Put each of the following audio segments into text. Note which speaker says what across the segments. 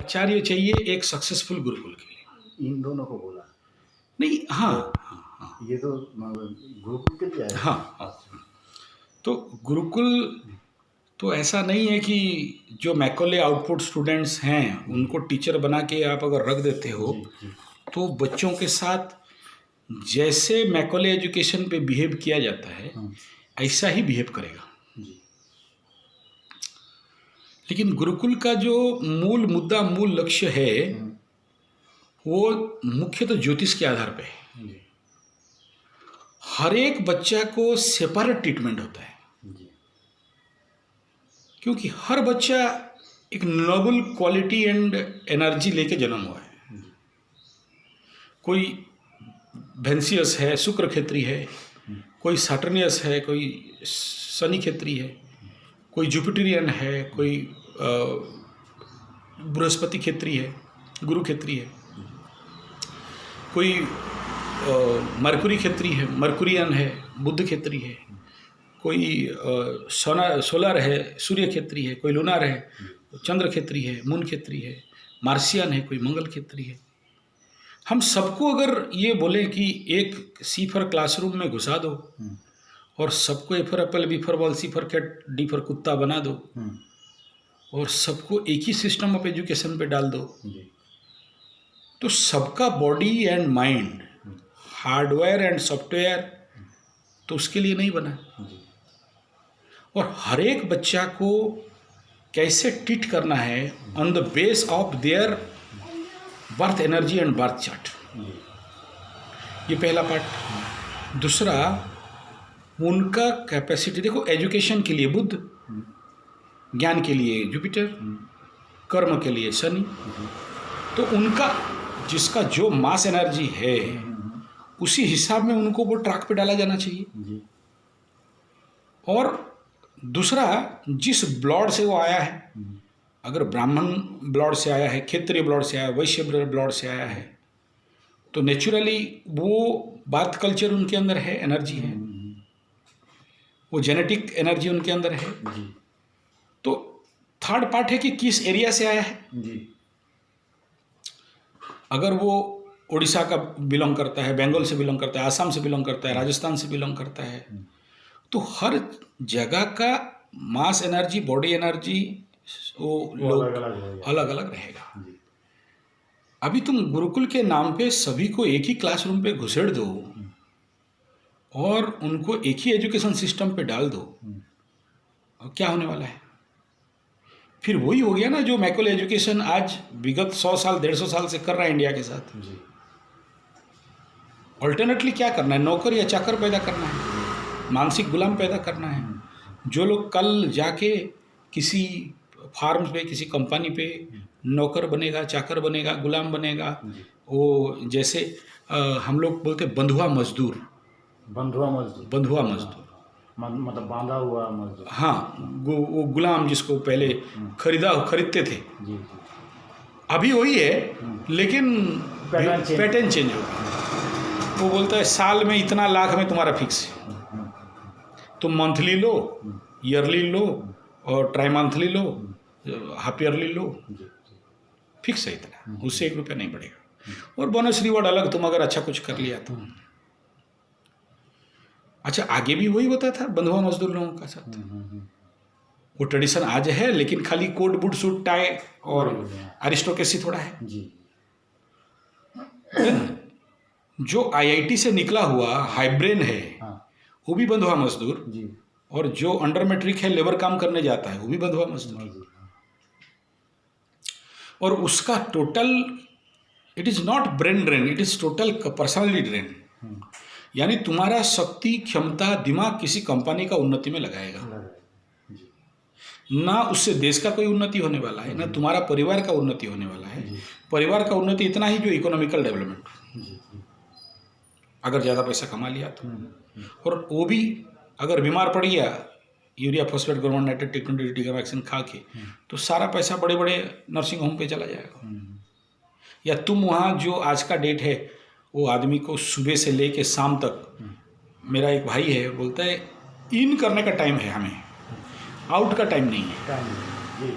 Speaker 1: आचार्य चाहिए एक सक्सेसफुल गुरुकुल के लिए।
Speaker 2: इन दोनों को बोला
Speaker 1: नहीं, हाँ
Speaker 2: तो
Speaker 1: हाँ
Speaker 2: ये तो गुरुकुल के लिए है।
Speaker 1: हाँ हाँ। तो गुरुकुल तो ऐसा नहीं है कि जो मैकॉले आउटपुट स्टूडेंट्स हैं उनको टीचर बना के आप अगर रख देते हो
Speaker 2: जी।
Speaker 1: तो बच्चों के साथ जैसे मैकॉले एजुकेशन पे बिहेव किया जाता है ऐसा ही बिहेव करेगा।
Speaker 2: जी।
Speaker 1: लेकिन गुरुकुल का जो मूल मुद्दा, मूल लक्ष्य है वो मुख्य तो ज्योतिष के आधार पे है।
Speaker 2: जी।
Speaker 1: हर एक बच्चा को सेपरेट ट्रीटमेंट होता है
Speaker 2: जी।
Speaker 1: क्योंकि हर बच्चा एक नोबल क्वालिटी एंड एनर्जी लेके जन्म हुआ है। कोई वेन्सियस है, शुक्र खेत्री है, कोई सैटर्नियस है, कोई शनि खेत्री है, कोई जुपिटेरियन है, कोई बृहस्पति खेत्री है, गुरु खेत्री है, कोई मरकुरी खेत्री है, मरकुरियन है, बुध खेत्री है, कोई सोलर है, सूर्य खेत्री है, कोई लूनार है, चंद्र खेत्री है, मून खेत्री है, मार्सियन है, कोई मंगल खेत्री है। हम सबको अगर ये बोले कि एक सी फॉर क्लासरूम में घुसा दो और सबको A for apple, B for ball, C for cat, D for कुत्ता बना दो और सबको एक ही सिस्टम ऑफ एजुकेशन पे डाल दो तो सबका body and mind, hardware and software तो उसके लिए नहीं बना। और हर एक बच्चा को कैसे ट्रीट करना है on the base of their birth energy and birth chart, ये पहला पार्ट। दूसरा, उनका कैपेसिटी देखो, एजुकेशन के लिए बुध, ज्ञान के लिए जुपिटर, कर्म के लिए शनि, तो उनका जिसका जो मास एनर्जी है उसी हिसाब में उनको वो ट्रैक पे डाला जाना चाहिए। और दूसरा, जिस ब्लड से वो आया है, अगर ब्राह्मण ब्लड से आया है, क्षेत्रीय ब्लड से आया है, वैश्य ब्लड से आया है, तो नेचुरली वो बार्थ कल्चर उनके अंदर है, एनर्जी है, वो जेनेटिक एनर्जी उनके अंदर है। तो थर्ड पार्ट है कि किस एरिया से आया है। अगर वो उड़ीसा का बिलोंग करता है, बंगाल से बिलोंग करता है, आसाम से बिलोंग करता है, राजस्थान से बिलोंग करता है, तो हर जगह का मास एनर्जी, बॉडी एनर्जी वो लोग अलग अलग रहेगा। अभी तुम गुरुकुल के नाम पे सभी को एक ही क्लासरूम पे घुसेड़ दो और उनको एक ही एजुकेशन सिस्टम पे डाल दो, और क्या होने वाला है? फिर वही हो गया ना जो मैकॉले एजुकेशन आज विगत 100 साल 150 साल से कर रहा है इंडिया के साथ। ऑल्टरनेटली क्या करना है? नौकर या चाकर पैदा करना है, मानसिक गुलाम पैदा करना है। जो लोग कल जाके किसी फार्म पे, किसी कंपनी पे नौकर बनेगा, चाकर बनेगा, गुलाम बनेगा, वो जैसे हम लोग बोलते बंधुआ मजदूर, बंधुआ मजदूर
Speaker 2: मतलब बांधा हुआ मजदूर।
Speaker 1: हाँ, वो गुलाम जिसको पहले खरीदते थे, अभी वही है, लेकिन पैटर्न चेंज हो गया। वो बोलता है साल में इतना लाख में तुम्हारा फिक्स है, तुम मंथली लो, ईयरली लो और ट्राई मंथली लो, हाफ ईयरली लो, फिक्स है इतना, उससे 1 रुपया नहीं बढ़ेगा। और बोनस रिवॉर्ड अलग, तुम अगर अच्छा कुछ कर लिया तो। अच्छा, आगे भी वही होता था बंधुआ मजदूर लोगों का साथ। वो ट्रेडिशन आज है, लेकिन खाली कोट बूट सूट टाई और अरिस्टोक्रेसी थोड़ा है। जो आईआईटी से निकला हुआ हाईब्रेन है वो भी बंधुआ मजदूर, और जो अंडर मैट्रिक है, लेबर काम करने जाता है, वो भी बंधुआ मजदूर। और उसका total, it is not brain drain, it is total personality drain. यानी तुम्हारा शक्ति, क्षमता, दिमाग किसी कंपनी का उन्नति में लगाएगा, ना उससे देश का कोई उन्नति होने वाला है, ना तुम्हारा परिवार का उन्नति होने वाला है। परिवार का उन्नति इतना ही जो इकोनॉमिकल डेवलपमेंट, अगर ज़्यादा पैसा कमा लिया तो। और वो भी अगर बीमार पड़ गया, urea phosphate government nitrate technology का वैक्सीन खा के, तो सारा पैसा बड़े बड़े नर्सिंग होम पे चला जाएगा। या तुम वहाँ जो आज का डेट है, वो आदमी को सुबह से लेके शाम तक, मेरा एक भाई है बोलता है इन करने का टाइम है हमें, आउट का टाइम नहीं है।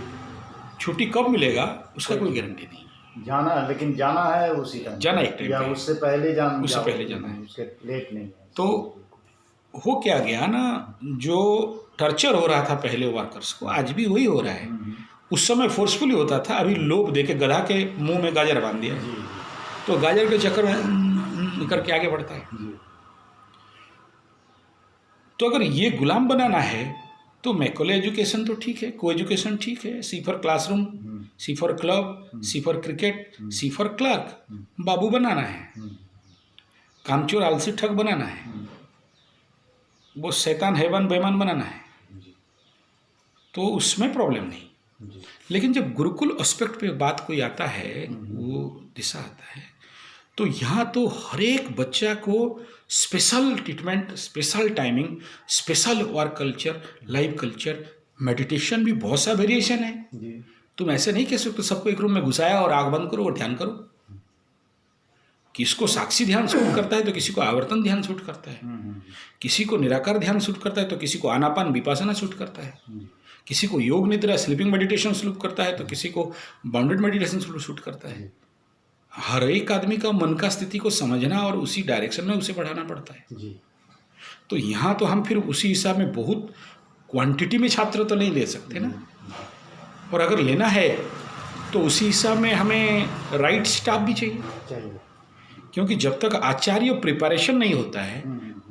Speaker 1: छुट्टी कब मिलेगा उसका कोई गारंटी नहीं।
Speaker 2: जाना है, लेकिन जाना है उसी टाइम,
Speaker 1: जाना एक टाइम
Speaker 2: या
Speaker 1: पे।
Speaker 2: उससे पहले
Speaker 1: उससे पहले जाना है।
Speaker 2: उसके लेट नहीं है।
Speaker 1: तो हो क्या गया ना, जो टर्चर हो रहा था पहले वर्कर्स को, आज भी वही हो रहा है। उस समय फोर्सफुली होता था, अभी लोग देके गधा के मुंह में गाजर बांध दिया,
Speaker 2: जी
Speaker 1: तो गाजर के चक्कर में करके आगे बढ़ता है।
Speaker 2: जी
Speaker 1: तो अगर ये गुलाम बनाना है तो मैकॉले एजुकेशन तो ठीक है, को एजुकेशन ठीक है, C for classroom, C for club, C for cricket, C for clerk, बाबू बनाना है, कामचोर आलसी ठग बनाना है, वो शैतान हैवान बेईमान बनाना है, तो उसमें प्रॉब्लम नहीं। लेकिन जब गुरुकुल एस्पेक्ट पे बात कोई आता है, वो दिशा आता है, तो यहाँ तो हर एक बच्चा को special treatment, special timing, special work culture, life culture, meditation भी बहुत सा वेरिएशन है।
Speaker 2: जी
Speaker 1: तुम ऐसे नहीं कह सकते सबको एक रूम में घुसाया और आग बंद करो और ध्यान करो। किसको साक्षी ध्यान सूट करता है तो किसी को आवर्तन ध्यान सूट करता है, किसी को निराकार ध्यान सूट करता है तो किसी को आनापान विपासना सूट करता है, किसी को योग निद्रा स्लीपिंग मेडिटेशन सूट करता है तो किसी को बाउंडेड मेडिटेशन सूट करता है। हर एक आदमी का मन का स्थिति को समझना और उसी डायरेक्शन में उसे बढ़ाना पड़ता है।
Speaker 2: जी
Speaker 1: तो यहाँ तो हम फिर उसी हिसाब में बहुत क्वांटिटी में छात्र तो नहीं ले सकते ना, और अगर लेना है तो उसी हिसाब में हमें राइट स्टाफ भी चाहिए,
Speaker 2: चाहिए।
Speaker 1: क्योंकि जब तक आचार्य प्रिपरेशन नहीं होता है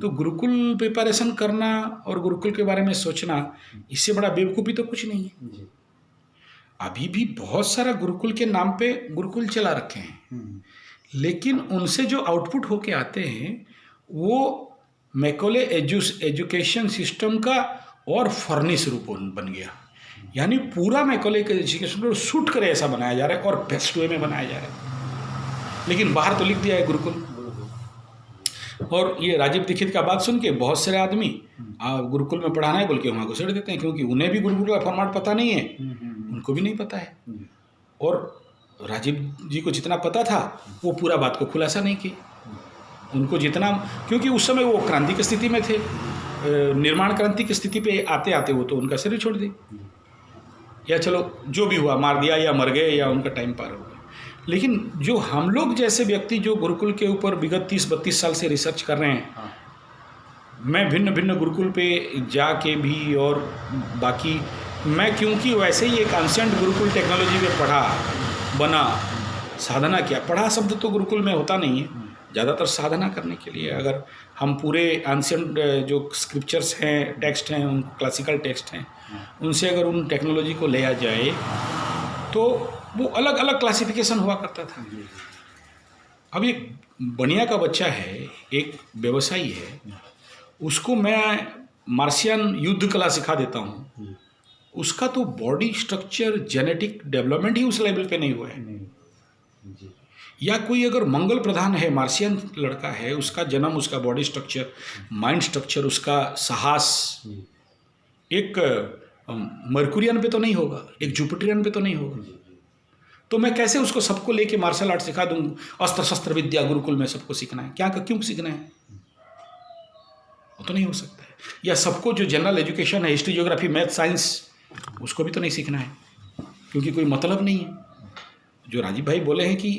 Speaker 1: तो गुरुकुल प्रिपरेशन करना और गुरुकुल के बारे में सोचना, इससे बड़ा बेवकूफ़ी तो कुछ नहीं है।
Speaker 2: जी
Speaker 1: अभी भी बहुत सारा गुरुकुल के नाम पे गुरुकुल चला रखे हैं, लेकिन उनसे जो आउटपुट होके आते हैं वो मैकॉले एजुकेशन सिस्टम का और फर्निश रूप बन गया। यानी पूरा मैकॉले एजुकेशन को सूट करे ऐसा बनाया जा रहा है और बेस्ट वे में बनाया जा रहा है, लेकिन बाहर तो लिख दिया है गुरुकुल। और ये राजीव दीक्षित का बात सुन के बहुत सारे आदमी गुरुकुल में पढ़ाना है बोल के वहाँ घुसेड़ देते हैं, क्योंकि उन्हें भी गुरुकुल का फॉर्मेट पता नहीं है, उनको भी नहीं पता है। और राजीव जी को जितना पता था वो पूरा बात को खुलासा नहीं की, उनको जितना, क्योंकि उस समय वो क्रांति की स्थिति में थे, निर्माण क्रांति की स्थिति पे आते आते वो तो उनका शरीर छोड़ दी, या चलो जो भी हुआ मार दिया या मर गए या उनका टाइम पार हो गया। लेकिन जो हम लोग जैसे व्यक्ति जो गुरुकुल के ऊपर विगत 30-32 साल से रिसर्च कर रहे हैं, मैं भिन्न भिन्न गुरुकुल पे जाके भी, और बाकी मैं क्योंकि वैसे ही एक एंशिएंट गुरुकुल टेक्नोलॉजी में पढ़ा बना, साधना किया, पढ़ा शब्द तो गुरुकुल में होता नहीं है, ज़्यादातर साधना करने के लिए अगर हम पूरे एंशिएंट जो स्क्रिप्चर्स हैं, टेक्स्ट हैं, उन क्लासिकल टेक्स्ट हैं, उनसे अगर उन टेक्नोलॉजी को लिया जाए तो वो अलग अलग क्लासिफिकेशन हुआ करता था। अब एक बनिया का बच्चा है, एक व्यवसायी है, उसको मैं मार्शियन युद्ध कला सिखा देता हूँ, उसका तो बॉडी स्ट्रक्चर जेनेटिक डेवलपमेंट ही उस लेवल पे नहीं हुआ है। या कोई अगर मंगल प्रधान है, मार्शियन लड़का है, उसका जन्म, उसका बॉडी स्ट्रक्चर, माइंड स्ट्रक्चर, उसका साहस एक मर्कुरियन पे तो नहीं होगा, एक जुपिटरियन पे तो नहीं होगा। तो मैं कैसे उसको सबको लेके मार्शल आर्ट सिखा दूँ, अस्त्र शस्त्र विद्या गुरुकुल में सबको सीखना है, क्या क्यों सीखना है, वो तो नहीं हो सकता है। या सबको जो जनरल एजुकेशन है, हिस्ट्री, ज्योग्राफी, मैथ, साइंस, उसको भी तो नहीं सीखना है, क्योंकि कोई मतलब नहीं है। जो राजीव भाई बोले हैं कि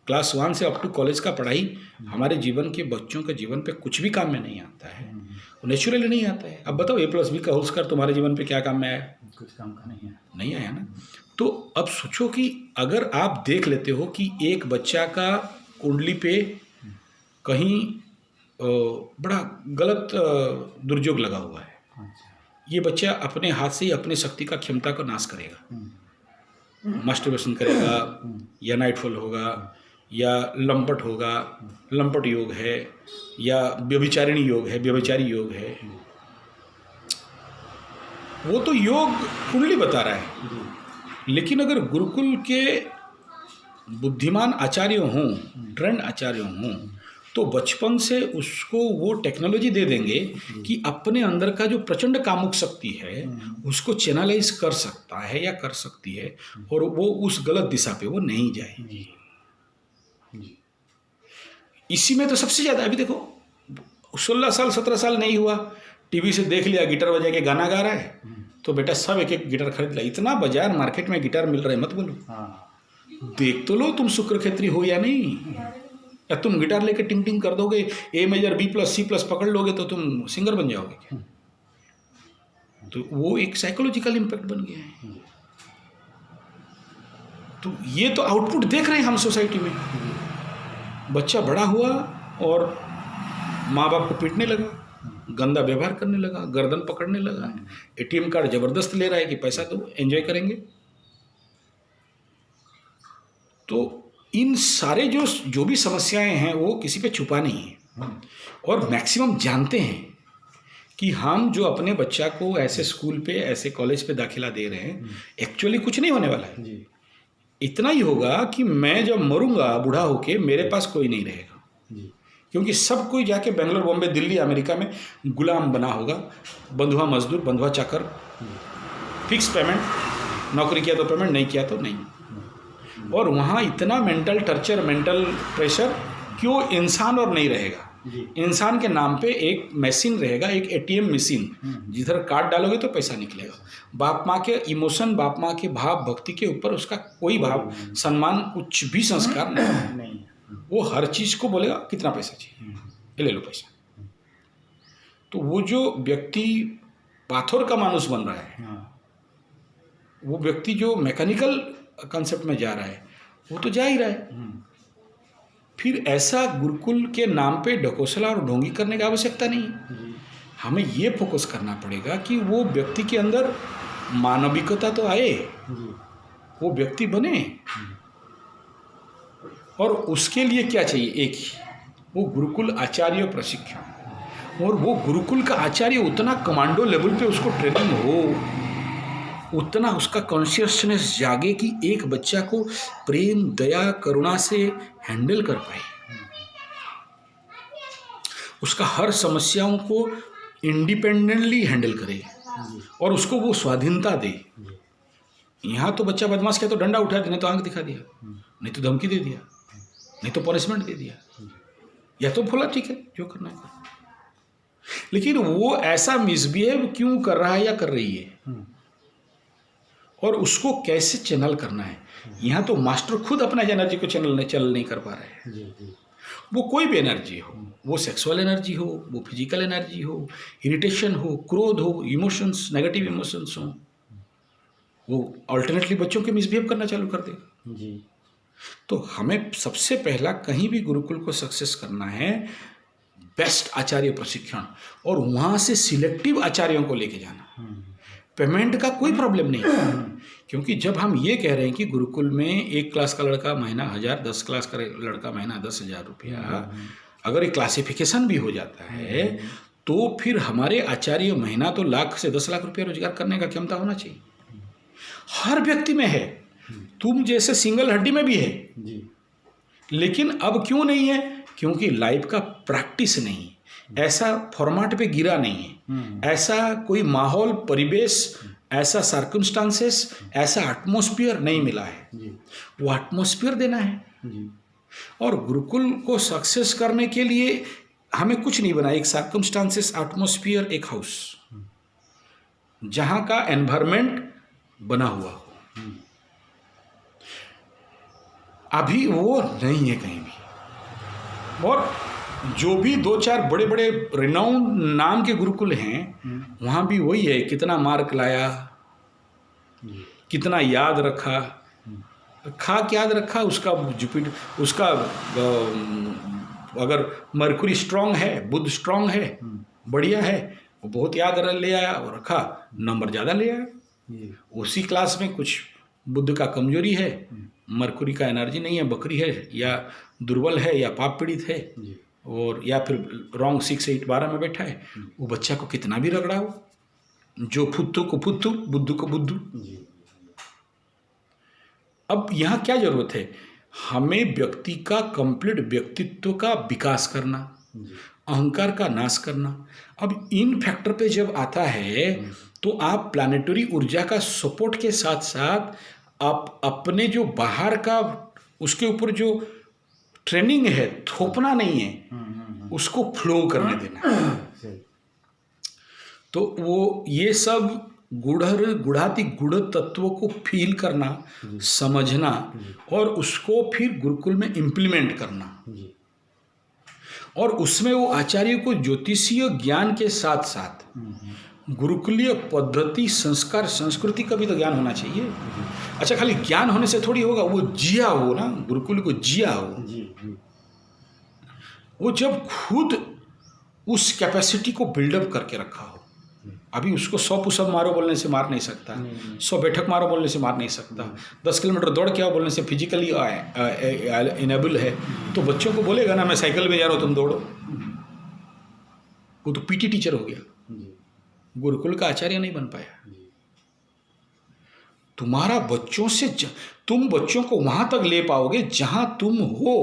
Speaker 1: क्लास 1 से अप टू कॉलेज का पढ़ाई हमारे जीवन के, बच्चों के जीवन पे कुछ भी काम में नहीं आता है, वो नेचुरली नहीं आता है। अब बताओ A+B का होल स्क्वायर तुम्हारे जीवन पे क्या काम में आया?
Speaker 2: कुछ काम का नहीं है,
Speaker 1: नहीं आया ना। तो अब सोचो कि अगर आप देख लेते हो कि एक बच्चा का कुंडली पे कहीं बड़ा गलत दुर्योग लगा हुआ है, ये बच्चा अपने हाथ से ही अपने शक्ति का, क्षमता का नाश करेगा, मास्टरबेशन करेगा, या नाइटफॉल होगा, या लंपट होगा, लंपट योग है, या व्यभिचारिणी योग है, व्यभिचारी योग है, वो तो योग कुंडली बता रहा है। लेकिन अगर गुरुकुल के बुद्धिमान आचार्य हों, ट्रेंड आचार्य हों, तो बचपन से उसको वो टेक्नोलॉजी दे देंगे कि अपने अंदर का जो प्रचंड कामुक शक्ति है उसको चैनलाइज कर सकता है या कर सकती है, और वो उस गलत दिशा पे वो नहीं जाएगी। इसी में तो सबसे ज़्यादा, अभी देखो 16 साल 17 साल नहीं हुआ, टीवी से देख लिया गिटार बजा के गाना गा रहा है, तो बेटा सब एक एक गिटार खरीद ला। इतना बाजार मार्केट में गिटार मिल रहा है, मत बोलो।
Speaker 2: हाँ
Speaker 1: देख तो लो तुम शुक्र क्षेत्री हो या नहीं। या तुम गिटार लेके टिंग टिंग कर दोगे, A major B plus C plus पकड़ लोगे तो तुम सिंगर बन जाओगे क्या? तो वो एक साइकोलॉजिकल इम्पैक्ट बन गया है। तो ये तो आउटपुट देख रहे हैं हम सोसाइटी में। बच्चा बड़ा हुआ और माँ बाप को पीटने लगा, गंदा व्यवहार करने लगा, गर्दन पकड़ने लगा, एटीएम कार्ड जबरदस्त ले रहा है कि पैसा दो एंजॉय करेंगे। तो इन सारे जो भी समस्याएं हैं वो किसी पे छुपा नहीं है, और मैक्सिमम जानते हैं कि हम जो अपने बच्चा को ऐसे स्कूल पे ऐसे कॉलेज पे दाखिला दे रहे हैं, एक्चुअली कुछ नहीं होने वाला है।
Speaker 2: जी
Speaker 1: इतना ही होगा कि मैं जब मरूंगा बूढ़ा होके मेरे पास कोई नहीं रहेगा,
Speaker 2: जी
Speaker 1: क्योंकि सब कोई जाके बेंगलोर, बॉम्बे, दिल्ली, अमेरिका में गुलाम बना होगा, बंधुआ मजदूर, बंधुआ चाकर, फिक्स पेमेंट, नौकरी किया तो पेमेंट, नहीं किया तो नहीं। और वहाँ इतना मेंटल टर्चर, मेंटल प्रेशर, क्यों इंसान और नहीं रहेगा।
Speaker 2: जी
Speaker 1: इंसान के नाम पे एक मशीन रहेगा, एक एटीएम मशीन, जिधर कार्ड डालोगे तो पैसा निकलेगा। बाप माँ के इमोशन, बाप माँ के भाव, भक्ति के ऊपर उसका कोई भाव, सम्मान, कुछ भी संस्कार नहीं।
Speaker 2: नहीं
Speaker 1: वो हर चीज़ को बोलेगा कितना पैसा चाहिए, ये ले लो पैसा। तो वो जो व्यक्ति पाथर का मानुष बन रहा है,
Speaker 2: हाँ
Speaker 1: वो व्यक्ति जो मैकेनिकल कंसेप्ट में जा रहा है, वो तो जा ही रहा है। फिर ऐसा गुरुकुल के नाम पे ढकोसला और ढोंगी करने की आवश्यकता नहीं है।
Speaker 2: जी
Speaker 1: हमें ये फोकस करना पड़ेगा कि वो व्यक्ति के अंदर मानविकता तो आए,
Speaker 2: जी
Speaker 1: वो व्यक्ति बने। और उसके लिए क्या चाहिए? एक ही, वो गुरुकुल आचार्य प्रशिक्षण। और वो गुरुकुल का आचार्य उतना कमांडो लेवल पे उसको ट्रेनिंग हो, उतना उसका कॉन्शियसनेस जागे कि एक बच्चा को प्रेम, दया, करुणा से हैंडल कर पाए, उसका हर समस्याओं को इंडिपेंडेंटली हैंडल करे और उसको वो स्वाधीनता दे। यहाँ तो बच्चा बदमाश किया तो डंडा उठा दिया, नहीं तो आंख दिखा दिया, नहीं तो धमकी दे दिया, नहीं तो पनिशमेंट दे दिया, या तो बोला ठीक है जो करना है। लेकिन वो ऐसा मिसबिहेव क्यों कर रहा है या कर रही है, और उसको कैसे चैनल करना है। यहाँ तो मास्टर खुद अपना एनर्जी को चैनल नहीं कर पा रहे हैं।
Speaker 2: जी जी
Speaker 1: वो कोई भी एनर्जी हो, वो सेक्सुअल एनर्जी हो, वो फिजिकल एनर्जी हो, इरिटेशन हो, क्रोध हो, इमोशंस, नेगेटिव इमोशंस हो, वो अल्टरनेटली बच्चों के मिसबिहेव करना चालू कर देगा।
Speaker 2: जी
Speaker 1: तो हमें सबसे पहला कहीं भी गुरुकुल को सक्सेस करना है, बेस्ट आचार्य प्रशिक्षण, और वहाँ से सिलेक्टिव आचार्यों को लेके जाना। पेमेंट का कोई प्रॉब्लम नहीं है, क्योंकि जब हम ये कह रहे हैं कि गुरुकुल में 1 क्लास का लड़का महीना 1000, 10 क्लास का लड़का महीना 10,000 रुपया, अगर एक क्लासिफिकेशन भी हो जाता है तो फिर हमारे आचार्य महीना तो लाख से 10 लाख रुपया रोजगार करने का क्षमता होना चाहिए। हर व्यक्ति में है, तुम जैसे सिंगल हड्डी में भी है,
Speaker 2: जी
Speaker 1: लेकिन अब क्यों नहीं है? क्योंकि लाइफ का प्रैक्टिस नहीं, ऐसा फॉर्मेट पे गिरा नहीं है, ऐसा कोई माहौल, परिवेश, ऐसा सर्कमस्टांसेस, ऐसा एटमॉस्फेयर नहीं मिला है।
Speaker 2: जी
Speaker 1: वो एटमॉस्फेयर देना है।
Speaker 2: जी
Speaker 1: और गुरुकुल को सक्सेस करने के लिए हमें कुछ नहीं बना, एक सर्कमस्टांसेस, एटमॉस्फेयर, एक हाउस जहाँ का एनवायरनमेंट बना हुआ हो। अभी वो नहीं है कहीं भी। और जो भी 2-4 बड़े बड़े रिनाउंड नाम के गुरुकुल हैं, वहाँ भी वही है, कितना मार्क लाया, कितना याद रखा, खाक याद रखा, उसका जुपिटर, उसका अगर मरकुरी स्ट्रांग है, बुध स्ट्रांग है, बढ़िया है, वो बहुत याद ले आया और रखा, नंबर ज़्यादा ले आया। उसी क्लास में कुछ बुध का कमजोरी है, मरकुरी का एनर्जी नहीं है, बकरी है, या दुर्बल है, या पाप पीड़ित है, और या फिर रॉन्ग 6, 8, 12 में बैठा है, वो बच्चा को कितना भी रगड़ाओ, जो फुत्तु को फुत्तु, बुद्धू को बुद्धू। अब यहाँ क्या जरूरत है? हमें व्यक्ति का कंप्लीट व्यक्तित्व का विकास करना, अहंकार का नाश करना। अब इन फैक्टर पे जब आता है तो आप प्लानिटरी ऊर्जा का सपोर्ट के साथ साथ आप अपने जो बाहर का उसके ऊपर जो ट्रेनिंग है, थोपना नहीं है, उसको फ्लो करने देना। तो वो ये सब गुढ़ाति गुढ़ तत्व को फील करना, समझना और उसको फिर गुरुकुल में इम्प्लीमेंट करना।
Speaker 2: जी
Speaker 1: और उसमें वो आचार्य को ज्योतिषीय ज्ञान के साथ साथ गुरुकुलीय पद्धति, संस्कार, संस्कृति का भी तो ज्ञान होना चाहिए। अच्छा, खाली ज्ञान होने से थोड़ी होगा, वो जिया हो ना, गुरुकुल को जिया हो।
Speaker 2: जी जी
Speaker 1: वो जब खुद उस कैपेसिटी को बिल्डअप करके रखा हो। अभी उसको 100 पुशअप मारो बोलने से मार नहीं सकता, 100 बैठक मारो बोलने से मार नहीं सकता, 10 किलोमीटर दौड़ के आओ बोलने से फिजिकली इनेबल है। तो बच्चों को बोलेगा ना, मैं साइकिल में जा रहा हूँ तुम दौड़ो, वो तो पीटी टीचर हो गया,
Speaker 2: जी
Speaker 1: गुरुकुल का आचार्य नहीं बन पाया।
Speaker 2: जी
Speaker 1: तुम्हारा बच्चों से तुम बच्चों को वहां तक ले पाओगे जहां तुम हो,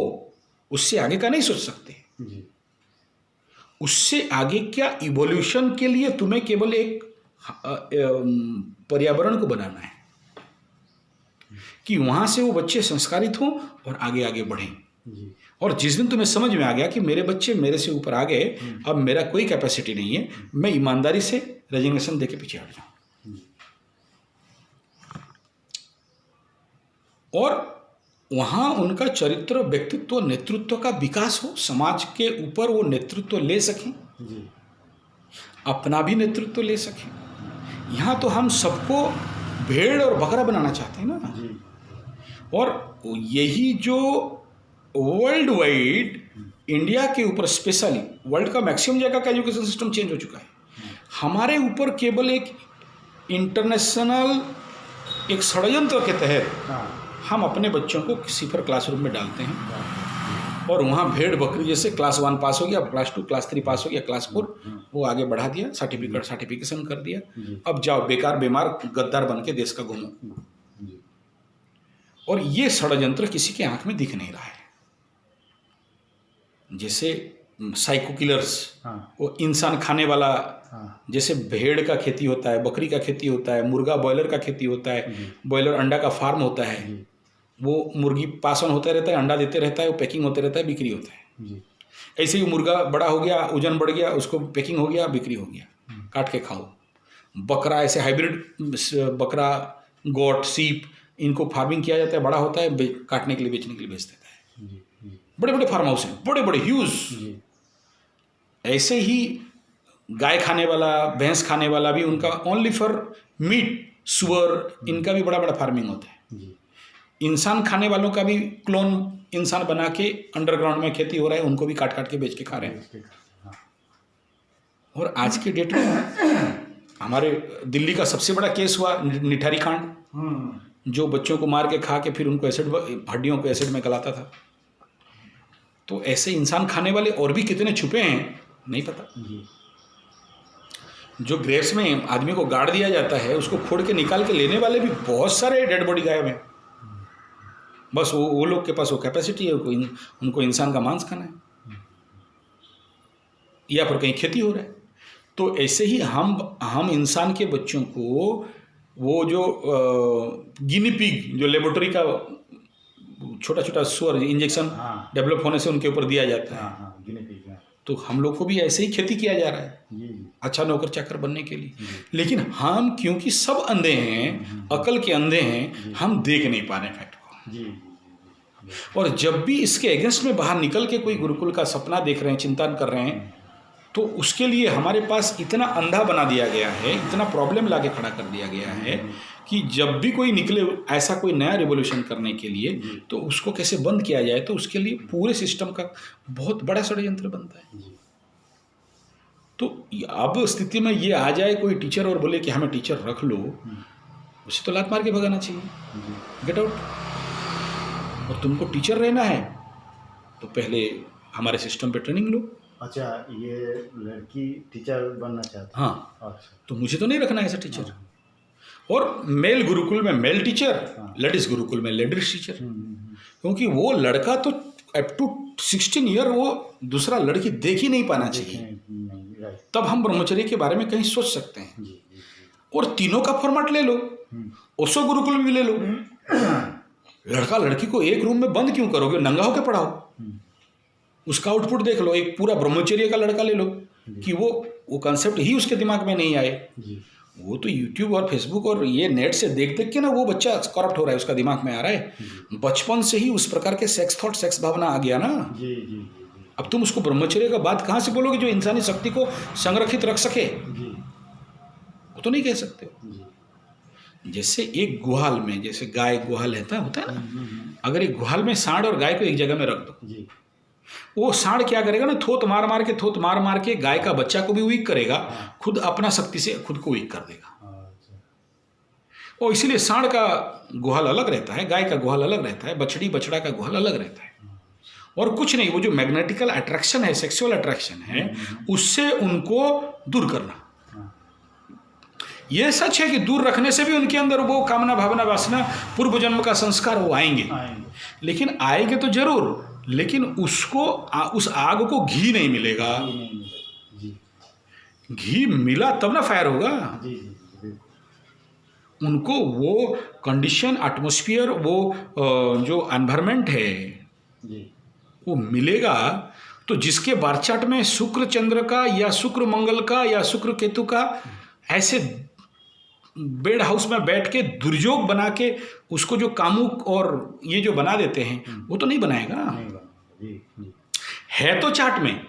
Speaker 1: उससे आगे का नहीं सोच सकते।
Speaker 2: जी
Speaker 1: उससे आगे क्या, इवोल्यूशन के लिए तुम्हें केवल एक पर्यावरण को बनाना है कि वहां से वो बच्चे संस्कारित हों और आगे आगे बढ़ें।
Speaker 2: जी
Speaker 1: और जिस दिन तुम्हें समझ में आ गया कि मेरे बच्चे मेरे से ऊपर आ गए, अब मेरा कोई कैपेसिटी नहीं है, मैं ईमानदारी से रेजिग्नेशन देके पीछे हट जाऊं। और वहाँ उनका चरित्र, व्यक्तित्व, नेतृत्व का विकास हो, समाज के ऊपर वो नेतृत्व ले सकें,
Speaker 2: जी
Speaker 1: अपना भी नेतृत्व ले सकें। यहाँ तो हम सबको भेड़ और बकरा बनाना चाहते हैं ना।
Speaker 2: जी
Speaker 1: और यही जो वर्ल्ड वाइड, इंडिया के ऊपर स्पेशली, वर्ल्ड का मैक्सिमम जगह का एजुकेशन सिस्टम चेंज हो चुका है। हमारे ऊपर केवल एक इंटरनेशनल एक षड्यंत्र के तहत
Speaker 2: हाँ
Speaker 1: हम अपने बच्चों को किसी पर क्लासरूम में डालते हैं और वहाँ भेड़ बकरी जैसे क्लास 1 पास हो गया, क्लास 2, क्लास 3 पास हो गया, क्लास 4 वो आगे बढ़ा दिया, सर्टिफिकेशन कर दिया, अब जाओ बेकार बेमार गद्दार बन के देश का घूमो।
Speaker 2: जी
Speaker 1: और ये षड्यंत्र किसी के आंख में दिख नहीं रहा है। जैसे साइको किलर्स,
Speaker 2: हाँ
Speaker 1: वो इंसान खाने वाला,
Speaker 2: हाँ
Speaker 1: जैसे भेड़ का खेती होता है, बकरी का खेती होता है, मुर्गा बॉयलर का खेती होता है, बॉयलर अंडा का फार्म होता है, वो मुर्गी पासन होता रहता है, अंडा देते रहता है, वो पैकिंग होते रहता है, बिक्री होता है।
Speaker 2: जी
Speaker 1: ऐसे ही मुर्गा बड़ा हो गया, वजन बढ़ गया, उसको पैकिंग हो गया, बिक्री हो गया, काट के खाओ। बकरा, ऐसे हाइब्रिड बकरा, गोट, सीप, इनको फार्मिंग किया जाता है, बड़ा होता है, काटने के लिए, बेचने के लिए बेच देता है।
Speaker 2: जी जी
Speaker 1: बड़े बड़े फार्म हाउस हैं, बड़े बड़े ह्यूज।
Speaker 2: जी
Speaker 1: ऐसे ही गाय खाने वाला, भैंस खाने वाला भी, उनका ओनली फॉर मीट, सुअर, इनका भी बड़ा बड़ा फार्मिंग होता है।
Speaker 2: जी
Speaker 1: इंसान खाने वालों का भी क्लोन इंसान बना के अंडरग्राउंड में खेती हो रहा है, उनको भी काट काट के बेच के खा रहे हैं।
Speaker 2: हाँ
Speaker 1: और आज के डेट में हमारे दिल्ली का सबसे बड़ा केस हुआ निठारी कांड, जो बच्चों को मार के खा के फिर उनको एसिड, हड्डियों को एसिड में गलाता था। तो ऐसे इंसान खाने वाले और भी कितने छुपे हैं नहीं पता।
Speaker 2: जी
Speaker 1: जो ग्रेव्स में आदमी को गाड़ दिया जाता है, उसको खोद के निकाल के लेने वाले भी बहुत सारे डेड बॉडी गायब हैं। बस वो लोग के पास वो कैपेसिटी है, उनको इंसान का मांस खाना है या फिर कहीं खेती हो रहा है। तो ऐसे ही हम इंसान के बच्चों को वो जो गिनी पिग, जो लेबोरेटरी का छोटा छोटा सुअर इंजेक्शन
Speaker 2: हाँ।
Speaker 1: डेवलप होने से उनके ऊपर दिया जाता है,
Speaker 2: हाँ हाँ गिने पिग हाँ।
Speaker 1: तो हम लोग को भी ऐसे ही खेती किया जा रहा है
Speaker 2: जी जी
Speaker 1: अच्छा नौकर चाकर बनने के लिए। लेकिन हम क्योंकि सब अंधे हैं, अकल के अंधे हैं, हम देख नहीं पा रहे फैक्ट को।
Speaker 2: जी
Speaker 1: और जब भी इसके अगेंस्ट में बाहर निकल के कोई गुरुकुल का सपना देख रहे हैं, चिंतन कर रहे हैं, तो उसके लिए हमारे पास इतना अंधा बना दिया गया है, इतना प्रॉब्लम लाके खड़ा कर दिया गया है कि जब भी कोई निकले ऐसा कोई नया रिवोल्यूशन करने के लिए, तो उसको कैसे बंद किया जाए, तो उसके लिए पूरे सिस्टम का बहुत बड़ा षड्यंत्र बनता है। तो अब स्थिति में ये आ जाए कोई टीचर और बोले कि हमें टीचर रख लो, उसे तो लात मार के भगाना चाहिए, गेट आउट। और तुमको टीचर रहना है तो पहले हमारे सिस्टम पे ट्रेनिंग लो।
Speaker 2: अच्छा, ये लड़की टीचर बनना चाहती है?
Speaker 1: हाँ,
Speaker 2: अच्छा
Speaker 1: तो मुझे तो नहीं रखना है ऐसा टीचर। और मेल गुरुकुल में मेल टीचर, लेडीज गुरुकुल में लेडीज टीचर, क्योंकि वो लड़का तो अप टू 16 ईयर वो दूसरा लड़की देख ही नहीं पाना चाहिए,
Speaker 2: नहीं राइट
Speaker 1: तब हम ब्रह्मचर्य के बारे में कहीं सोच सकते हैं।
Speaker 2: जी जी
Speaker 1: और तीनों का फॉर्मेट ले लो, ओशो गुरुकुल में भी ले लो। लड़का लड़की को एक रूम में बंद क्यों करोगे, नंगा होकर पढ़ाओ, उसका आउटपुट देख लो। एक पूरा ब्रह्मचर्य का लड़का ले लो कि वो कंसेप्ट ही उसके दिमाग में नहीं आए,
Speaker 2: जी
Speaker 1: वो तो यूट्यूब और फेसबुक और ये नेट से देख देख के ना वो बच्चा करप्ट हो रहा है, उसका दिमाग में आ रहा है बचपन से ही उस प्रकार के सेक्स थॉट, सेक्स भावना आ गया ना।
Speaker 2: जी जी जी
Speaker 1: अब तुम उसको ब्रह्मचर्य का बात कहाँ से बोलोगे जो इंसानी शक्ति को संरक्षित रख सके?
Speaker 2: जी
Speaker 1: वो तो नहीं कह सकते हो।
Speaker 2: जी।
Speaker 1: जैसे एक गुहाल में, जैसे गाय गुहाल होता है ना,
Speaker 2: हम्म।
Speaker 1: अगर एक गुहाल में सांड और गाय को एक जगह में रख दो,
Speaker 2: जी
Speaker 1: वो सांड क्या करेगा ना, थोत मार मार के गाय का बच्चा को भी वीक करेगा, खुद अपना शक्ति से खुद को वीक कर देगा।
Speaker 2: अच्छा।
Speaker 1: और इसीलिए सांड का गुहाल अलग रहता है, गाय का गुहाल अलग रहता है, बछड़ी बछड़ा का गुहाल अलग रहता है। और कुछ नहीं, वो जो मैग्नेटिकल अट्रैक्शन है, सेक्सुअल अट्रैक्शन है, उससे उनको दूर करना। ये सच है कि दूर रखने से भी उनके अंदर वो कामना भावना वासना पूर्व जन्म का संस्कार वो आएंगे, लेकिन आएंगे तो जरूर, लेकिन उसको उस आग को घी नहीं मिलेगा।
Speaker 2: जी
Speaker 1: घी मिला तब ना फायर होगा।
Speaker 2: जी जी।
Speaker 1: उनको वो कंडीशन, एटमॉस्फेयर, वो जो एनवायरनमेंट है
Speaker 2: जी
Speaker 1: वो मिलेगा तो जिसके बार चार्ट में शुक्र चंद्र का या शुक्र मंगल का या शुक्र केतु का ऐसे बेड हाउस में बैठ के दुर्योग बना के उसको जो कामुक और ये जो बना देते हैं वो तो नहीं बनाएगा।
Speaker 2: जी जी।
Speaker 1: है तो चार्ट में।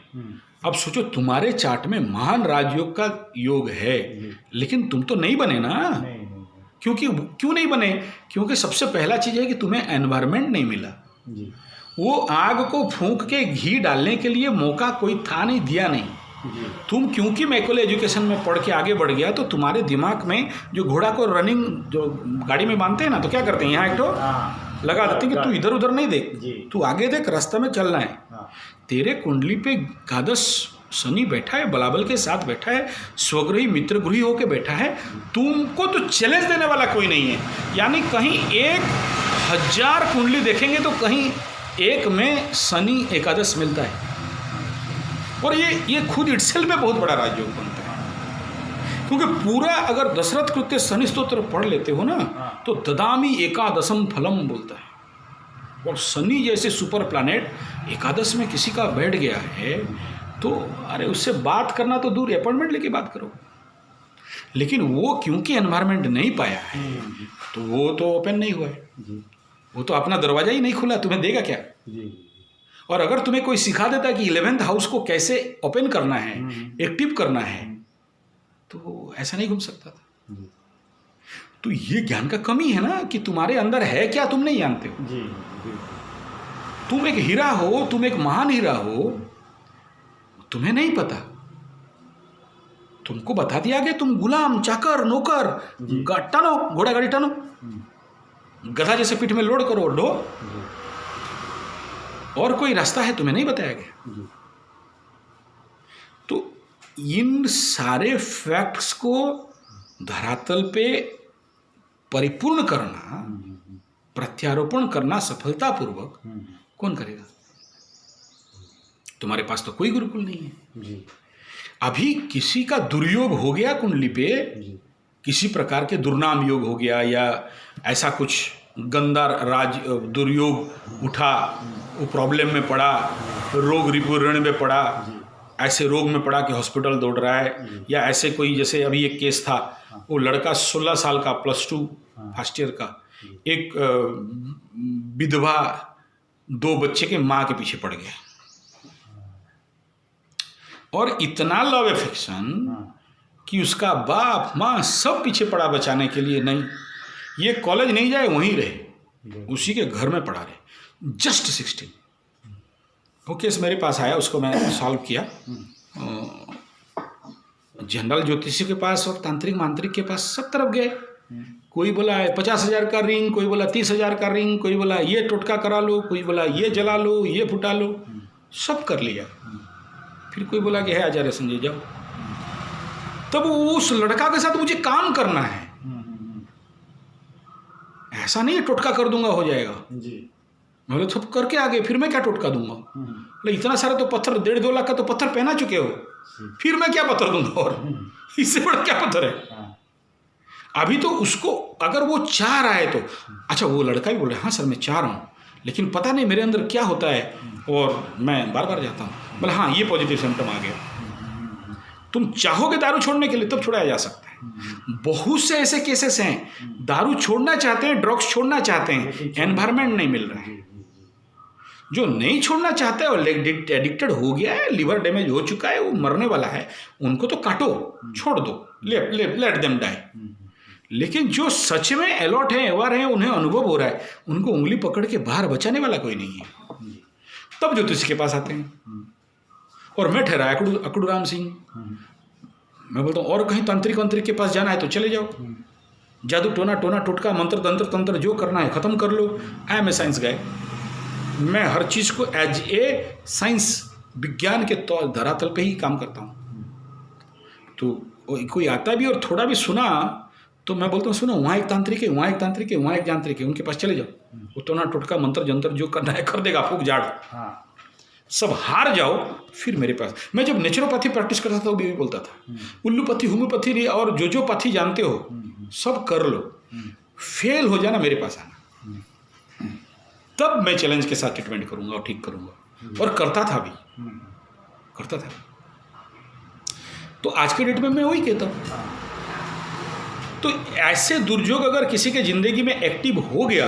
Speaker 1: अब सोचो तुम्हारे चार्ट में महान राजयोग का योग है, लेकिन तुम तो नहीं बने ना।
Speaker 2: नहीं।
Speaker 1: क्यों नहीं बने? क्योंकि सबसे पहला चीज है कि तुम्हें एनवायरनमेंट नहीं मिला।
Speaker 2: जी।
Speaker 1: वो आग को फूंक के घी डालने के लिए मौका कोई था नहीं, दिया नहीं।
Speaker 2: जी।
Speaker 1: तुम क्योंकि मैकुलर एजुकेशन में पढ़ के आगे बढ़ गया तो तुम्हारे दिमाग में जो घोड़ा को रनिंग जो गाड़ी में बांधते हैं ना, तो क्या करते हैं, यहाँ एक तो लगा देते हैं कि तू इधर उधर नहीं देख, तू आगे देख, रास्ते में चलना है। तेरे कुंडली पे एकादश शनि बैठा है, बलाबल के साथ बैठा है, स्वग्रही मित्रगृही होके बैठा है, तुमको तो चैलेंज देने वाला कोई नहीं है। यानी कहीं 1000 कुंडली देखेंगे तो कहीं एक में शनि एकादश मिलता है, और ये खुद इटसेल्फ में बहुत बड़ा राजयोग बनता है। क्योंकि पूरा अगर दशरथ कृत्य शनि स्तोत्र पढ़ लेते हो ना, तो ददामी एकादशम फलम बोलता है। और शनि जैसे सुपर प्लैनेट एकादश में किसी का बैठ गया है तो अरे उससे बात करना तो दूर, अपॉइंटमेंट लेके बात करो। लेकिन वो क्योंकि एनवायरनमेंट नहीं पाया है तो वो तो ओपन नहीं हुआ है, वो तो अपना दरवाजा ही नहीं खुला, तुम्हें देगा क्या? और अगर तुम्हें कोई सिखा देता कि 11th हाउस को कैसे ओपन करना है, एक्टिव करना है, तो ऐसा नहीं घूम सकता था। तो ये ज्ञान का कमी है ना कि तुम्हारे अंदर है क्या तुम नहीं जानते हो।
Speaker 2: जी।
Speaker 1: तुम एक हीरा हो, तुम एक महान हीरा हो, तुम्हें नहीं पता। तुमको बता दिया गया तुम गुलाम, चाकर, नौकर, टानो, घोड़ा गाड़ी टानो, गधा जैसे पीठ में लोड करो, ढो, और कोई रास्ता है तुम्हें नहीं बताया गया। तो इन सारे फैक्ट्स को धरातल पे परिपूर्ण करना, प्रत्यारोपण करना सफलतापूर्वक कौन करेगा? तुम्हारे पास तो कोई गुरुकुल नहीं है। अभी किसी का दुर्योग हो गया कुंडली पे, किसी प्रकार के दुर्नाम योग हो गया या ऐसा कुछ गंदा दुर्योग उठा, वो प्रॉब्लम में पड़ा, रोग रिपुरण में पड़ा, ऐसे रोग में पड़ा कि हॉस्पिटल दौड़ रहा है, या ऐसे कोई, जैसे अभी एक केस था, वो लड़का 16 साल का, +2 फर्स्ट ईयर का, एक विधवा 2 बच्चे के माँ के पीछे पड़ गया, और इतना लव एफेक्शन कि उसका बाप माँ सब पीछे पड़ा बचाने के लिए। नहीं, ये कॉलेज नहीं जाए, वहीं रहे, उसी के घर में पड़ा रहे। जस्ट 16। वो केस मेरे पास आया, उसको मैंने सॉल्व किया। जनरल ज्योतिषी के पास और तांत्रिक मांत्रिक के पास सब तरफ गए। कोई बोला 50,000 का रिंग, कोई बोला 30,000 का रिंग, कोई बोला ये टोटका करा लो, कोई बोला ये जला लो, ये फुटा लो, सब कर लिया। फिर कोई बोला कि है आचार्य संजय जाओ। तब उस लड़का के साथ मुझे काम करना है, ऐसा नहीं है टोटका कर दूंगा हो जाएगा। मैं बोले सब करके आ गए, फिर मैं क्या टोटका दूंगा? बोले इतना सारा तो पत्थर, 1.5-2 लाख का तो पत्थर पहना चुके हो, फिर मैं क्या पत्थर दूंगा, और इससे बड़ा क्या पत्थर है? अभी तो उसको अगर वो चाह रहा है तो अच्छा, वो लड़का भी बोले हाँ सर मैं चाह रहा हूँ, लेकिन पता नहीं मेरे अंदर क्या होता है और मैं बार बार जाता हूँ। बोले हाँ ये पॉजिटिव सिम्टम आ गया। तुम चाहोगे दारू छोड़ने के लिए तब छुड़ाया जा सकता है। बहुत से ऐसे केसेस हैं, दारू छोड़ना चाहते हैं, ड्रग्स छोड़ना चाहते हैं, एनवायरनमेंट नहीं मिल रहा है। जो नहीं छोड़ना चाहता है और एडिक्टेड हो गया है, लिवर डैमेज हो चुका है, वो मरने वाला है, उनको तो काटो, छोड़ दो, लेट देम डाई। लेकिन जो सच में अलर्ट हैं, अवेयर हैं, उन्हें अनुभव हो रहा है, उनको उंगली पकड़ के बाहर बचाने वाला कोई नहीं है, तब ज्योतिष के पास आते हैं। और मैं ठहरा अकड़ूराम सिंह, मैं बोलता हूँ और कहीं तांत्रिक वंत्रिक के पास जाना है तो चले जाओ, जादू टोना टोटका मंत्र तंत्र जो करना है खत्म कर लो। आई एम ए साइंस गाय, मैं हर चीज़ को एज ए साइंस विज्ञान के तौर धरातल पे ही काम करता हूँ। तो कोई आता भी और थोड़ा भी सुना तो मैं बोलता हूँ सुनो, वहाँ एक तांत्रिक है, वहाँ एक तांत्रिक है, वहाँ एक यांत्रिक है, उनके पास चले जाओ, वो टोना टोटका मंत्र जंत्र जो करना है कर देगा, फूक झाड़, सब हार जाओ फिर मेरे पास। मैं जब नेचुरोपैथी प्रैक्टिस करता था वो भी बोलता था, उल्लूपैथी होम्योपैथी और जो पथी जानते हो सब कर लो, फेल हो जाना मेरे पास आना, तब मैं चैलेंज के साथ ट्रीटमेंट करूंगा और ठीक करूंगा। और करता था भी, करता था। तो आज के डेट में मैं वही कहता हूँ। तो ऐसे दुर्योग अगर किसी के जिंदगी में एक्टिव हो गया,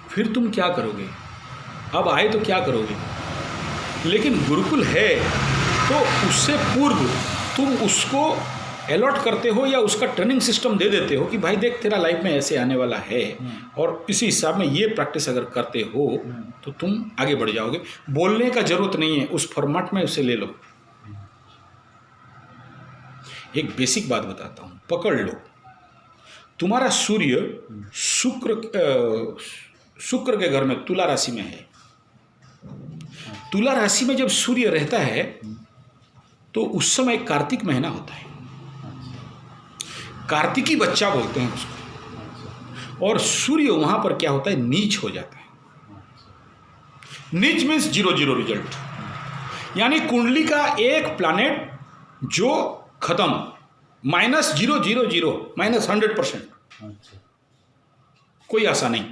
Speaker 1: फिर तुम क्या करोगे? अब आए तो क्या करोगे? लेकिन गुरुकुल है तो उससे पूर्व तुम उसको अलॉट करते हो या उसका ट्रेनिंग सिस्टम दे देते हो कि भाई देख तेरा लाइफ में ऐसे आने वाला है और इसी हिसाब में ये प्रैक्टिस अगर करते हो तो तुम आगे बढ़ जाओगे। बोलने का जरूरत नहीं है, उस फॉर्मेट में उसे ले लो। एक बेसिक बात बताता हूँ, पकड़ लो, तुम्हारा सूर्य शुक्र के घर में तुला राशि में है। तुला राशि में जब सूर्य रहता है तो उस समय कार्तिक महीना होता है, कार्तिकी बच्चा बोलते हैं उसको। और सूर्य वहां पर क्या होता है, नीच हो जाता है। नीच मीन्स 0 रिजल्ट, यानी कुंडली का एक प्लैनेट जो खत्म, -000 -100%, कोई आशा नहीं।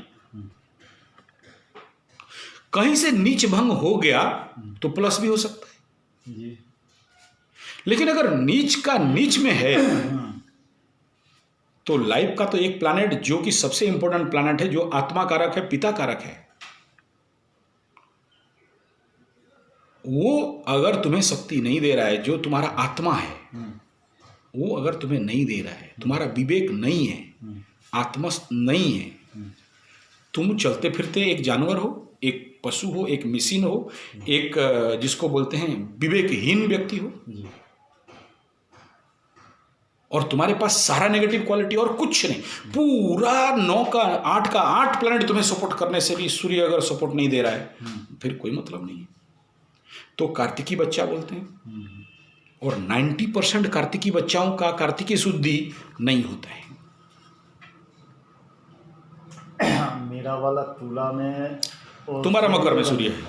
Speaker 1: कहीं से नीच भंग हो गया तो प्लस भी हो सकता है जी। लेकिन अगर नीच का नीच में है तो लाइफ का तो एक प्लैनेट जो कि सबसे इंपॉर्टेंट प्लैनेट है, जो आत्मा कारक है, पिता कारक है, वो अगर तुम्हें शक्ति नहीं दे रहा है, जो तुम्हारा आत्मा है वो अगर तुम्हें नहीं दे रहा है, तुम्हारा विवेक नहीं है, आत्मस्थ नहीं है, तुम चलते फिरते एक जानवर हो, एक पशु हो, एक मशीन हो, एक जिसको बोलते हैं विवेकहीन व्यक्ति हो, और तुम्हारे पास सारा नेगेटिव क्वालिटी और कुछ नहीं, पूरा 9 का 8 का 8 प्लैनेट तुम्हें सपोर्ट करने से भी सूर्य अगर सपोर्ट नहीं दे रहा है फिर कोई मतलब नहीं है। तो कार्तिकी बच्चा बोलते हैं, और 90% कार्तिकी बच्चाओं का कार्तिकी शुद्धि नहीं होता है।
Speaker 2: मेरा वाला तुला में,
Speaker 1: तुम्हारा मकर में सूर्य है।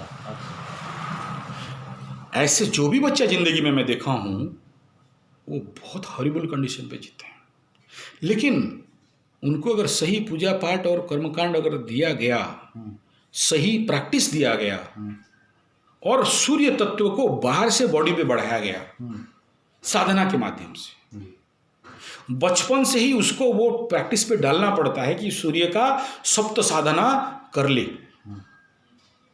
Speaker 1: ऐसे जो भी बच्चा जिंदगी में मैं देखा हूं वो बहुत हॉरिबल कंडीशन पे जीते हैं, लेकिन उनको अगर सही पूजा पाठ और कर्मकांड अगर दिया गया, सही प्रैक्टिस दिया गया और सूर्य तत्व को बाहर से बॉडी पे बढ़ाया गया साधना के माध्यम से, बचपन से ही उसको वो प्रैक्टिस पे डालना पड़ता है कि सूर्य का सप्त साधना कर ले।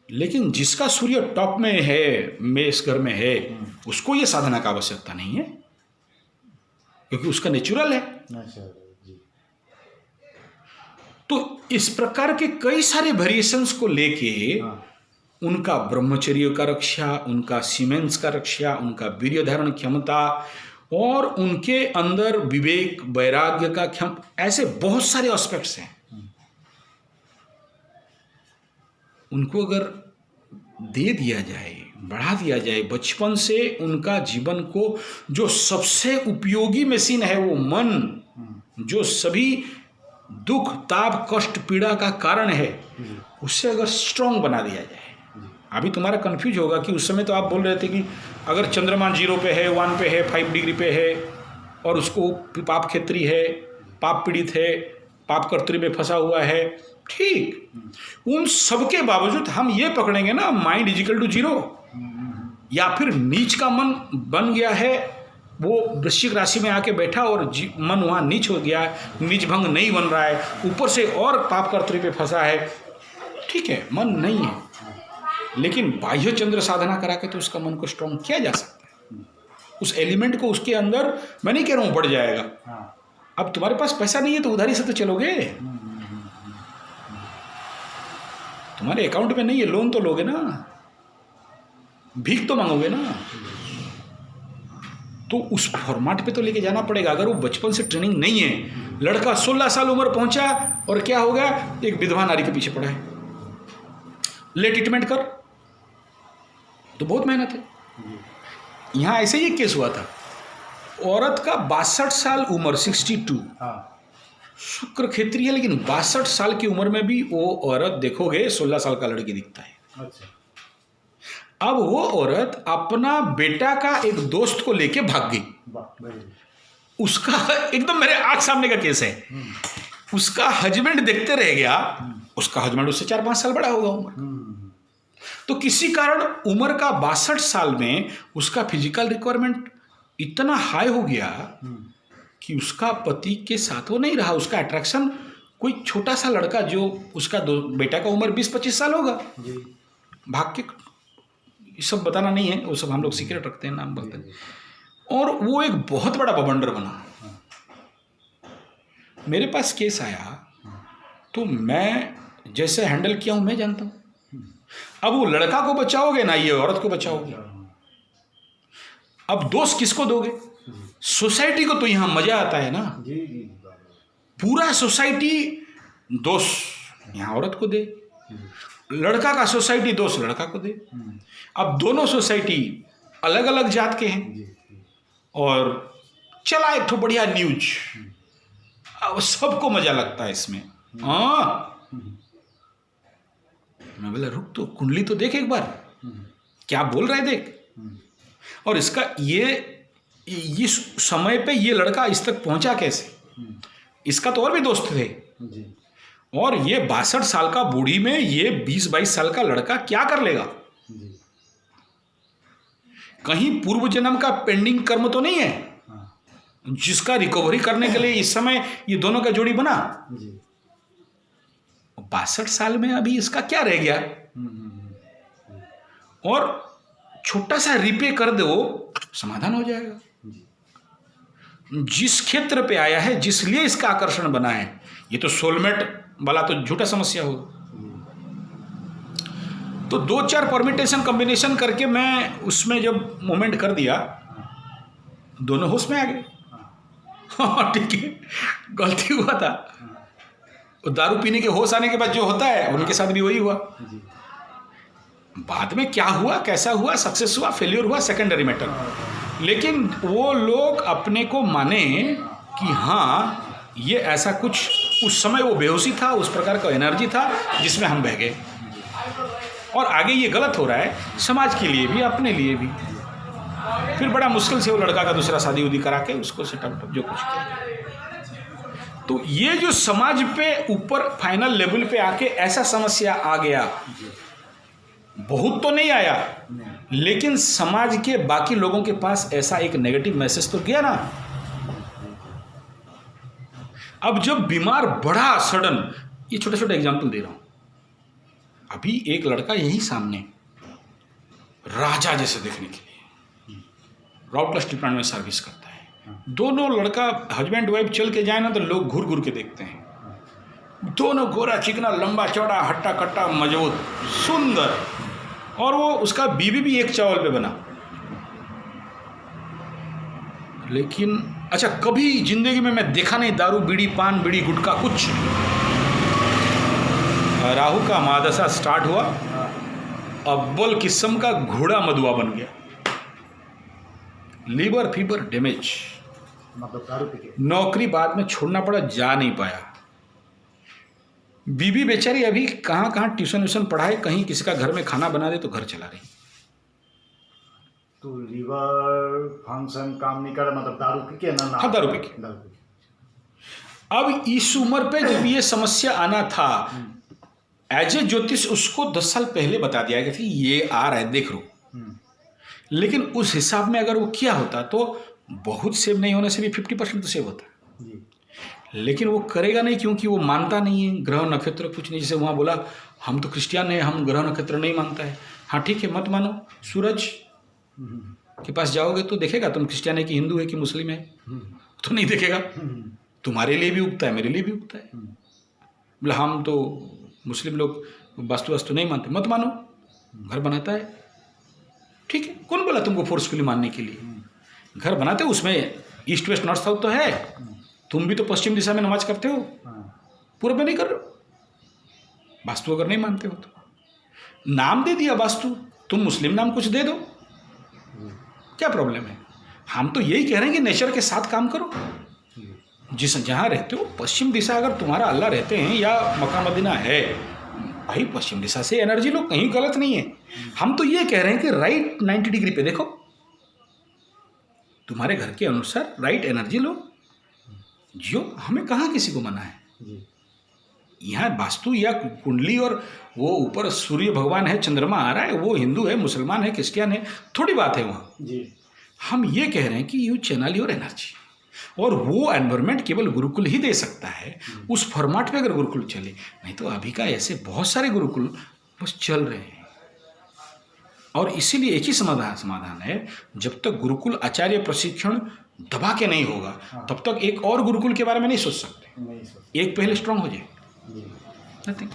Speaker 1: लेकिन जिसका सूर्य टॉप में है, मेष घर में है, उसको ये साधना का आवश्यकता नहीं है क्योंकि उसका नेचुरल है। तो इस प्रकार के कई सारे वेरिएशंस को लेके उनका ब्रह्मचर्य का रक्षा, उनका सीमेंस का रक्षा, उनका वीर्य धारण क्षमता और उनके अंदर विवेक वैराग्य का ऐसे बहुत सारे एस्पेक्ट्स हैं। उनको अगर दे दिया जाए, बढ़ा दिया जाए बचपन से, उनका जीवन को जो सबसे उपयोगी मशीन है वो मन, जो सभी दुख ताप कष्ट पीड़ा का कारण है, उससे अगर स्ट्रांग बना दिया जाए। अभी तुम्हारा कंफ्यूज होगा कि उस समय तो आप बोल रहे थे कि अगर चंद्रमा 0 पे है, 1 पे है, 5 डिग्री पे है और उसको पाप क्षेत्री है, पाप पीड़ित है, पाप कर्तरी में फंसा हुआ है, ठीक, उन सब के बावजूद हम ये पकड़ेंगे ना माइंड इजिकल टू 0, या फिर नीच का मन बन गया है वो वृश्चिक राशि में आके बैठा और मन वहाँ नीच हो गया, नीच भंग नहीं बन रहा है, ऊपर से और पाप कर्तव्य पे फंसा है, ठीक है, मन नहीं है, लेकिन बाह्य चंद्र साधना करा के तो उसका मन को स्ट्रांग किया जा सकता है। उस एलिमेंट को उसके अंदर, मैं नहीं कह रहा हूँ बढ़ जाएगा। अब तुम्हारे पास पैसा नहीं है तो उधारी से तो चलोगे, तुम्हारे अकाउंट में नहीं है, लोन तो लोगे ना, भीख तो मांगोगे ना, तो उस फॉर्मेट पे तो लेके जाना पड़ेगा। अगर वो बचपन से ट्रेनिंग नहीं है, लड़का 16 साल उम्र पहुंचा और क्या हो गया, एक विधवा नारी के पीछे पड़ा है, ले ट्रीटमेंट कर, तो बहुत मेहनत है। यहाँ ऐसे ही एक केस हुआ था, औरत का 62 साल उम्र, 62, शुक्र क्षेत्रीय है, लेकिन 62 साल की उम्र में भी वो औरत देखोगे 16 साल का लड़की दिखता है।
Speaker 2: अच्छा।
Speaker 1: अब वो औरत अपना बेटा का एक दोस्त को लेके भाग गई, उसका एकदम मेरे आंख सामने का केस है, उसका हस्बैंड देखते रह गया, उसका हस्बैंड उससे 4-5 साल बड़ा होगा उम्र, तो किसी कारण उम्र का 62 साल में उसका फिजिकल रिक्वायरमेंट इतना हाई हो गया कि उसका पति के साथ वो नहीं रहा, उसका अट्रैक्शन कोई छोटा सा लड़का जो उसका बेटा का उम्र 20-25 साल होगा, भाग के, ये सब बताना नहीं है, वो सब हम लोग सीक्रेट रखते हैं, नाम बोलते हैं, और वो एक बहुत बड़ा बवंडर बना। मेरे पास केस आया तो मैं जैसे हैंडल किया हूं मैं जानता हूं। अब वो लड़का को बचाओगे ना ये औरत को बचाओगे, अब दोष किसको दोगे? सोसाइटी को तो यहां मजा आता है ना, पूरा सोसाइटी दोष यहां औरत को दे, लड़का का सोसाइटी दोष लड़का को दे। अब दोनों सोसाइटी अलग अलग जात के हैं और चला एक तो बढ़िया न्यूज, अब सबको मजा लगता है इसमें। हाँ, मैं बोला रुक तो कुंडली तो देख एक बार, क्या बोल रहा है देख। और इसका ये समय पे ये लड़का इस तक पहुंचा कैसे, इसका तो और भी दोस्त थे, और ये 62 साल का बूढ़ी में ये 20-22 साल का लड़का क्या कर लेगा? कहीं पूर्व जन्म का पेंडिंग कर्म तो नहीं है जिसका रिकवरी करने के लिए इस समय ये दोनों का जोड़ी बना? 62 साल में अभी इसका क्या रह गया? और छोटा सा रिपे कर दो, समाधान हो जाएगा। जिस क्षेत्र पे आया है, जिसलिए इसका आकर्षण बना है, ये तो सोलमेट वाला तो झूठा समस्या होगा। तो 2-4 परमिटेशन कॉम्बिनेशन करके मैं उसमें जब मूवमेंट कर दिया, दोनों होश में आ गए। हाँ ठीक है, गलती हुआ था, दारू पीने के होश आने के बाद जो होता है उनके साथ भी वही हुआ। बाद में क्या हुआ, कैसा हुआ, सक्सेस हुआ, फेलियर हुआ, सेकेंडरी मैटर, लेकिन वो लोग अपने को माने कि हाँ ये ऐसा कुछ, उस समय वो बेहोशी था, उस प्रकार का एनर्जी था जिसमें हम बह गए, और आगे ये गलत हो रहा है समाज के लिए भी, अपने लिए भी। फिर बड़ा मुश्किल से वो लड़का का दूसरा शादी उदी करा के उसको सेटअप जो कुछ किया। तो ये जो समाज पे ऊपर फाइनल लेवल पे आके ऐसा समस्या आ गया, बहुत तो नहीं आया, लेकिन समाज के बाकी लोगों के पास ऐसा एक नेगेटिव मैसेज तो गया ना। अब जब बीमार बढ़ा सडन, ये छोटे छोटे एग्जाम्पल दे रहा हूं, अभी एक लड़का यही सामने राजा जैसे देखने के लिए राउटलस डिपार्टमेंट में सर्विस करता है, दोनों लड़का हस्बैंड वाइफ चल के जाए ना तो लोग घूर घूर के देखते हैं, दोनों गोरा चिकना लंबा चौड़ा हट्टा कट्टा मजबूत सुंदर, और वो उसका बीवी भी एक चावल पे बना। लेकिन अच्छा, कभी जिंदगी में मैं देखा नहीं दारू बीड़ी पान बीड़ी गुटखा कुछ। राहु का महादशा स्टार्ट हुआ, अव्वल किस्म का घोड़ा मधुआ बन गया, लीवर फीवर डैमेज,
Speaker 2: मतलब दारू पी के।
Speaker 1: नौकरी बाद में छोड़ना पड़ा, जा नहीं पाया। बीबी बेचारी अभी कहाँ कहाँ ट्यूशन व्यूशन पढ़ाए, कहीं किसी का घर में खाना बना दे तो घर चला रही।
Speaker 2: तो लीवर फंक्शन काम नहीं कर, मतलब दारू पी के ना?
Speaker 1: हाँ, दारू पी के। अब इस उम्र पे जब ये समस्या आना था, एज ए ज्योतिष उसको 10 साल पहले बता दिया गया कि ये आ रहा है देख लो, लेकिन उस हिसाब में अगर वो किया होता तो बहुत सेव नहीं होने से भी 50% तो सेव होता है,
Speaker 2: जी
Speaker 1: लेकिन वो करेगा नहीं क्योंकि वो मानता नहीं है ग्रह नक्षत्र कुछ नहीं। जैसे वहाँ बोला हम तो क्रिश्चियन हैं, हम ग्रह नक्षत्र नहीं मानता है। हाँ ठीक है, मत मानो। सूरज के पास जाओगे तो देखेगा तुम क्रिश्चियन है कि हिंदू है कि मुस्लिम है, तो नहीं देखेगा। तुम्हारे लिए भी उगता है, मेरे लिए भी उगता है। बोला हम तो मुस्लिम लोग वास्तु नहीं मानते, मत मानो, घर बनाता है। ठीक है, कौन बोला तुमको फोर्सफुली मानने के लिए? घर बनाते हो, उसमें ईस्ट वेस्ट नॉर्थ साउथ तो है। तुम भी तो पश्चिम दिशा में नमाज करते हो, पूर्व में नहीं कर रहे हो। वास्तु अगर नहीं मानते हो तो नाम दे दिया वास्तु, तुम मुस्लिम नाम कुछ दे दो, क्या प्रॉब्लम है? हम तो यही कह रहे हैं कि नेचर के साथ काम करो। जिस जहाँ रहते हो पश्चिम दिशा अगर तुम्हारा अल्लाह रहते हैं या मक्का मदीना है, भाई पश्चिम दिशा से एनर्जी लो, कहीं गलत नहीं है। हम तो ये कह रहे हैं कि राइट 90 डिग्री पे देखो, तुम्हारे घर के अनुसार राइट एनर्जी लो, जियो। हमें कहाँ किसी को मना है? यहाँ वास्तु या कुंडली और वो ऊपर सूर्य भगवान है, चंद्रमा आ रहा है, वो हिंदू है, मुसलमान है, क्रिश्चियन है, थोड़ी बात है वहाँ जी। हम ये कह रहे हैं कि यू चैनल योर एनर्जी, और वो एनवायरनमेंट केवल गुरुकुल ही दे सकता है। उस फॉर्मेट पे अगर गुरुकुल चले, नहीं तो अभी का ऐसे बहुत सारे गुरुकुल बस चल रहे हैं। और इसीलिए एक ही समाधान है, जब तक गुरुकुल आचार्य प्रशिक्षण दबा के नहीं होगा तब तक एक और गुरुकुल के बारे में नहीं सोच सकते। एक पहले स्ट्रांग हो जाए, नथिंग।